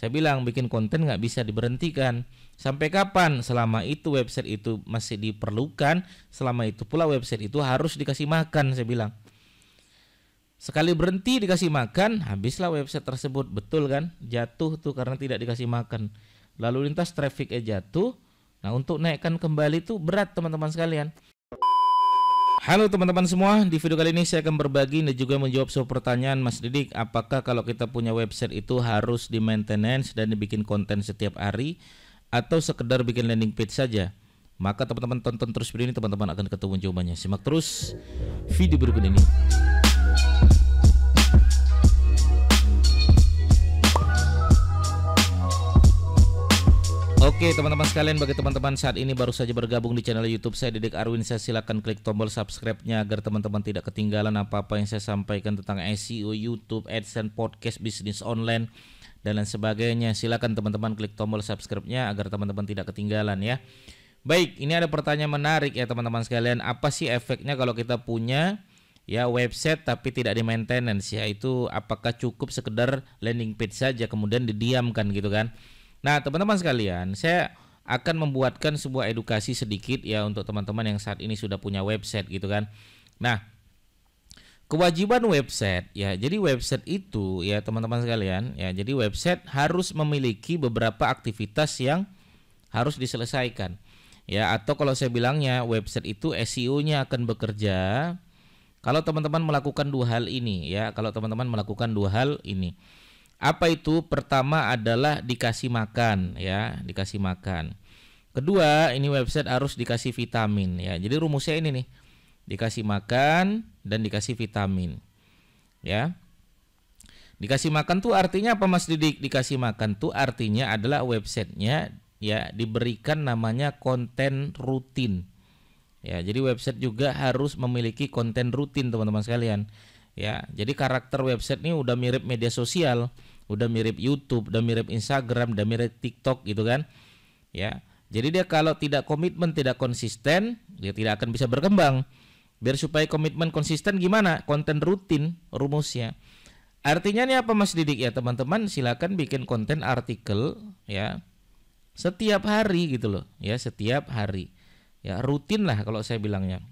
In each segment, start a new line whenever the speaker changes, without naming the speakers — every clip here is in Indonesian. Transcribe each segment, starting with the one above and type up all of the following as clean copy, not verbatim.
Saya bilang bikin konten nggak bisa diberhentikan. Sampai kapan? Selama itu website itu masih diperlukan, selama itu pula website itu harus dikasih makan, saya bilang. Sekali berhenti dikasih makan, habislah website tersebut. Betul kan? Jatuh tuh karena tidak dikasih makan. Lalu lintas trafficnya jatuh. Nah, untuk naikkan kembali itu berat teman-teman sekalian. Halo teman-teman semua, di video kali ini saya akan berbagi dan juga menjawab sebuah pertanyaan Mas Didik. Apakah kalau kita punya website itu harus di maintenance dan dibikin konten setiap hari, atau sekedar bikin landing page saja? Maka teman-teman tonton terus video ini, teman-teman akan ketemu jawabannya. Simak terus video berikut ini. Oke teman-teman sekalian, bagi teman-teman saat ini baru saja bergabung di channel YouTube saya Didik Arwin, saya silakan klik tombol subscribe-nya agar teman-teman tidak ketinggalan apa-apa yang saya sampaikan tentang SEO, YouTube, AdSense, podcast, bisnis online dan lain sebagainya. Silakan teman-teman klik tombol subscribe-nya agar teman-teman tidak ketinggalan ya. Baik, ini ada pertanyaan menarik ya teman-teman sekalian. Apa sih efeknya kalau kita punya ya website tapi tidak di maintenance ya? Itu apakah cukup sekedar landing page saja kemudian didiamkan gitu kan? Nah teman-teman sekalian, saya akan membuatkan sebuah edukasi sedikit ya untuk teman-teman yang saat ini sudah punya website gitu kan. Nah, kewajiban website ya, jadi website itu ya teman-teman sekalian ya, jadi website harus memiliki beberapa aktivitas yang harus diselesaikan ya, atau kalau saya bilangnya website itu SEO-nya akan bekerja kalau teman-teman melakukan dua hal ini ya, kalau teman-teman melakukan dua hal ini. Apa itu? Pertama adalah dikasih makan ya, dikasih makan. Kedua, ini website harus dikasih vitamin ya. Jadi rumusnya ini nih, dikasih makan dan dikasih vitamin ya. Dikasih makan tuh artinya apa Mas Didik? Dikasih makan tuh artinya adalah websitenya ya diberikan namanya konten rutin ya. Jadi website juga harus memiliki konten rutin teman-teman sekalian ya. Jadi karakter website ini udah mirip media sosial, udah mirip YouTube, udah mirip Instagram, udah mirip TikTok gitu kan ya. Jadi dia kalau tidak komitmen, tidak konsisten, dia tidak akan bisa berkembang. Biar supaya komitmen konsisten gimana? Konten rutin rumusnya. Artinya nih apa Mas Didik ya teman-teman, silakan bikin konten artikel ya setiap hari gitu loh ya, setiap hari ya, rutin lah kalau saya bilangnya.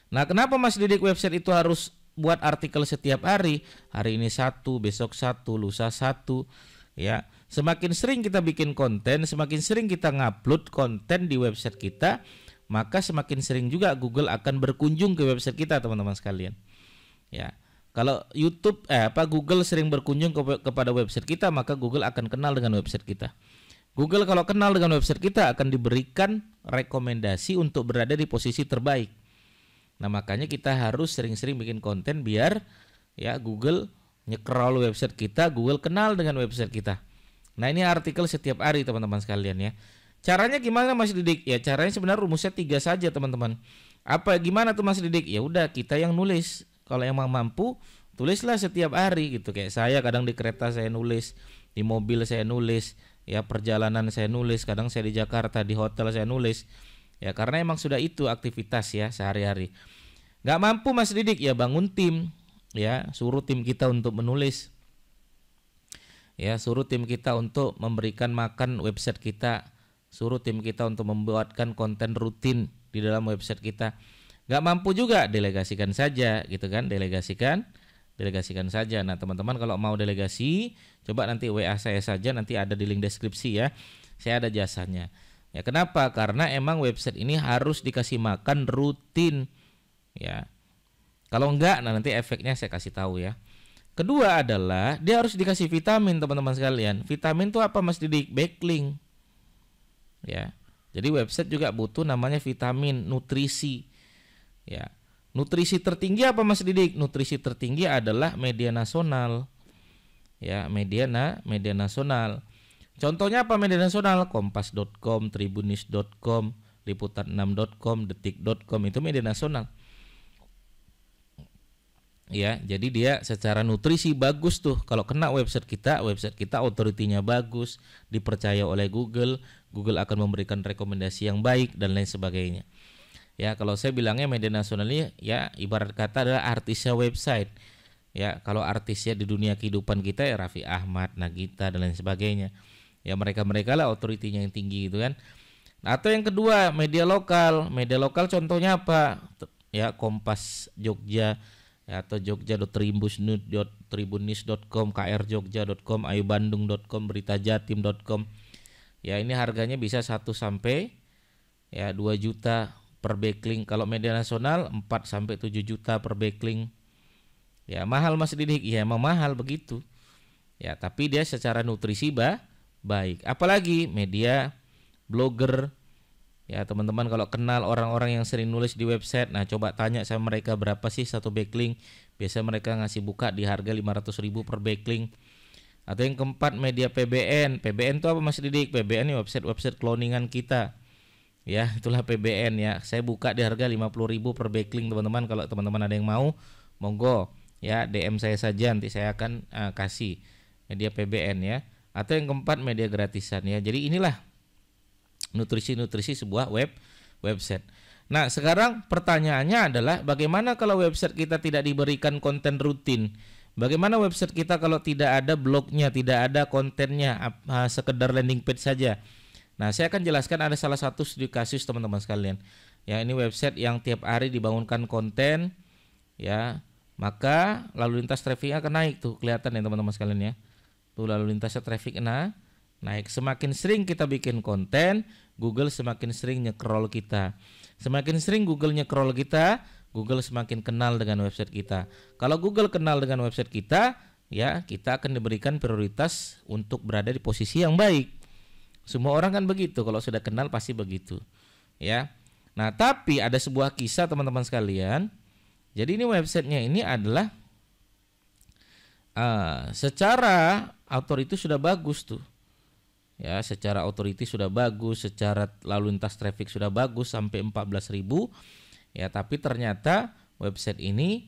Nah kenapa Mas Didik website itu harus buat artikel setiap hari? Hari ini satu, besok satu, lusa satu ya. Semakin sering kita bikin konten, semakin sering kita ngupload konten di website kita, maka semakin sering juga Google akan berkunjung ke website kita teman-teman sekalian ya. Kalau Google sering berkunjung kepada website kita, maka Google akan kenal dengan website kita. Google kalau kenal dengan website kita akan diberikan rekomendasi untuk berada di posisi terbaik. Nah makanya kita harus sering-sering bikin konten biar ya Google nge-crawl website kita, Google kenal dengan website kita. Nah ini artikel setiap hari teman-teman sekalian ya. Caranya gimana Mas Didik? Ya caranya sebenarnya rumusnya 3 saja teman-teman. Apa gimana tuh Mas Didik? Ya udah kita yang nulis. Kalau emang mampu tulislah setiap hari gitu. Kayak saya kadang di kereta saya nulis, di mobil saya nulis, ya perjalanan saya nulis, kadang saya di Jakarta di hotel saya nulis. Ya karena emang sudah itu aktivitas ya sehari-hari. Gak mampu Mas Didik ya bangun tim ya, suruh tim kita untuk menulis ya, suruh tim kita untuk memberikan makan website kita, suruh tim kita untuk membuatkan konten rutin di dalam website kita. Gak mampu juga delegasikan saja gitu kan, delegasikan saja. Nah teman-teman kalau mau delegasi coba nanti WA saya saja, nanti ada di link deskripsi ya, saya ada jasanya. Ya kenapa? Karena emang website ini harus dikasih makan rutin ya. Kalau enggak, nah nanti efeknya saya kasih tahu ya. Kedua adalah dia harus dikasih vitamin teman-teman sekalian. Vitamin itu apa Mas Didik? Backlink ya. Jadi website juga butuh namanya vitamin, nutrisi ya. Nutrisi tertinggi apa Mas Didik? Nutrisi tertinggi adalah media nasional ya, media nasional. Contohnya apa media nasional? Kompas.com, Tribunis.com, Liputan6.com, Detik.com, itu media nasional. Ya, jadi dia secara nutrisi bagus tuh. Kalau kena website kita authority-nya bagus, dipercaya oleh Google, Google akan memberikan rekomendasi yang baik dan lain sebagainya. Ya, kalau saya bilangnya media nasional ini ya ibarat kata adalah artisnya website. Ya, kalau artis ya di dunia kehidupan kita ya Raffi Ahmad, Nagita dan lain sebagainya. Ya mereka-mereka lah otoritinya yang tinggi gitu kan. Nah, atau yang kedua media lokal. Media lokal contohnya apa? Ya Kompas Jogja ya, atau jogja.tribunnews.com, krjogja.com, ayubandung.com, beritajatim.com. Ya ini harganya bisa 1 sampai ya 2 juta per backlink. Kalau media nasional 4 sampai 7 juta per backlink. Ya mahal Mas Didik, ya emang mahal begitu. Ya tapi dia secara nutrisi baik. Apalagi media blogger. Ya teman-teman kalau kenal orang-orang yang sering nulis di website, nah coba tanya sama mereka berapa sih satu backlink. Biasa mereka ngasih buka di harga 500.000 per backlink. Atau yang keempat media PBN. PBN itu apa Mas Didik? PBN ini website cloningan kita. Ya itulah PBN ya. Saya buka di harga 50.000 per backlink teman-teman. Kalau teman-teman ada yang mau, monggo ya DM saya saja, nanti saya akan kasih media PBN ya. Atau yang keempat media gratisan ya. Jadi inilah nutrisi sebuah website. Nah sekarang pertanyaannya adalah bagaimana kalau website kita tidak diberikan konten rutin? Bagaimana website kita kalau tidak ada blognya, tidak ada kontennya, sekedar landing page saja? Nah saya akan jelaskan ada salah satu studi kasus teman-teman sekalian. Ya ini website yang tiap hari dibangunkan konten, ya maka lalu lintas trafficnya akan naik tuh, kelihatan ya teman-teman sekalian ya. Tuh lalu lintasnya traffic naik. Semakin sering kita bikin konten, Google semakin sering nge-crawl kita. Semakin sering Google nge-crawl kita, Google semakin kenal dengan website kita. Kalau Google kenal dengan website kita, ya kita akan diberikan prioritas untuk berada di posisi yang baik. Semua orang kan begitu, kalau sudah kenal pasti begitu. Ya. Nah, tapi ada sebuah kisah teman-teman sekalian. Jadi ini websitenya ini adalah secara authority sudah bagus tuh. Ya, secara authority sudah bagus, secara lalu lintas traffic sudah bagus sampai 14.000. Ya, tapi ternyata website ini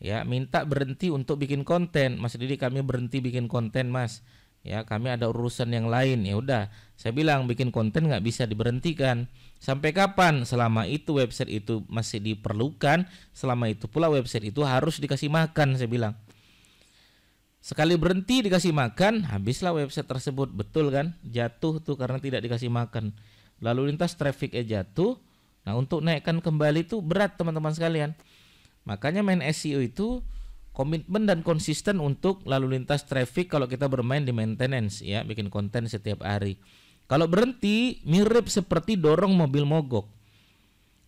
ya minta berhenti untuk bikin konten. Mas Didi, kami berhenti bikin konten, Mas. Ya, kami ada urusan yang lain. Ya udah, saya bilang bikin konten nggak bisa diberhentikan. Sampai kapan? Selama itu website itu masih diperlukan, selama itu pula website itu harus dikasih makan, saya bilang. Sekali berhenti dikasih makan, habislah website tersebut, betul kan? Jatuh tuh karena tidak dikasih makan. Lalu lintas trafficnya jatuh. Nah untuk naikkan kembali itu berat teman-teman sekalian. Makanya main SEO itu komitmen dan konsisten untuk lalu lintas traffic kalau kita bermain di maintenance ya, bikin konten setiap hari. Kalau berhenti mirip seperti dorong mobil mogok.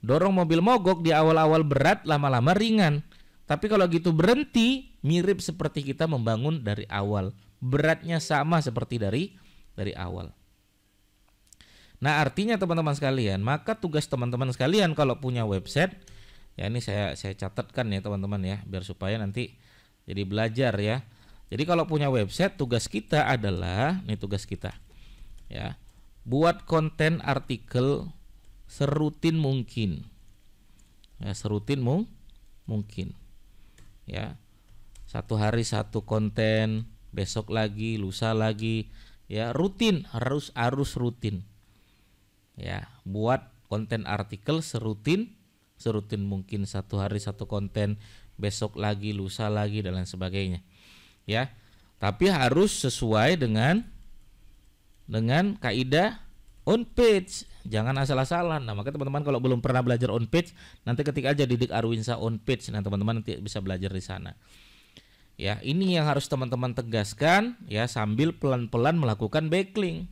Dorong mobil mogok di awal-awal berat, lama-lama ringan. Tapi kalau gitu berhenti mirip seperti kita membangun dari awal. Beratnya sama seperti dari awal. Nah artinya teman-teman sekalian, maka tugas teman-teman sekalian kalau punya website, ya ini saya catatkan ya teman-teman ya, biar supaya nanti jadi belajar ya. Jadi kalau punya website, tugas kita adalah, ini tugas kita ya, buat konten artikel serutin mungkin. Ya, serutin mungkin. Ya, satu hari satu konten, besok lagi, lusa lagi, ya rutin, harus rutin. Ya, buat konten artikel serutin mungkin, satu hari satu konten, besok lagi, lusa lagi dan lain sebagainya. Ya, tapi harus sesuai dengan kaidah on page. Jangan asal-asalan. Nah, maka teman-teman kalau belum pernah belajar on page, nanti ketik aja Didik Arwinsa on page. Nah, teman-teman nanti bisa belajar di sana. Ya, ini yang harus teman-teman tegaskan ya, sambil pelan-pelan melakukan backlink.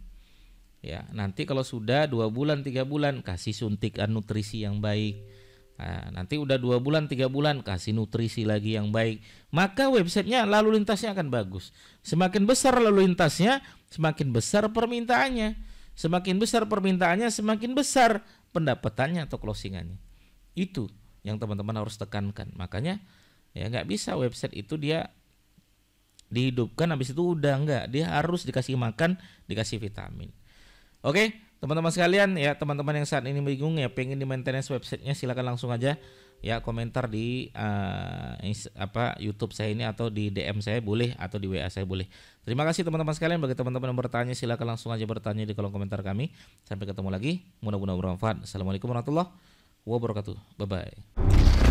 Ya, nanti kalau sudah 2 bulan 3 bulan kasih suntikan nutrisi yang baik. Nah, nanti udah 2 bulan 3 bulan kasih nutrisi lagi yang baik. Maka websitenya lalu lintasnya akan bagus. Semakin besar lalu lintasnya, semakin besar permintaannya. Semakin besar permintaannya, semakin besar pendapatannya atau closingannya. Itu yang teman-teman harus tekankan. Makanya ya nggak bisa website itu dia dihidupkan habis itu udah enggak. Dia harus dikasih makan, dikasih vitamin. Oke, teman-teman sekalian ya, teman-teman yang saat ini bingung ya pengen di maintenance websitenya, silakan langsung aja ya komentar di YouTube saya ini atau di DM saya boleh, atau di WA saya boleh. Terima kasih teman-teman sekalian. Bagi teman-teman yang bertanya silakan langsung aja bertanya di kolom komentar kami. Sampai ketemu lagi, mudah-mudahan bermanfaat. Assalamualaikum warahmatullahi wabarakatuh. Bye bye.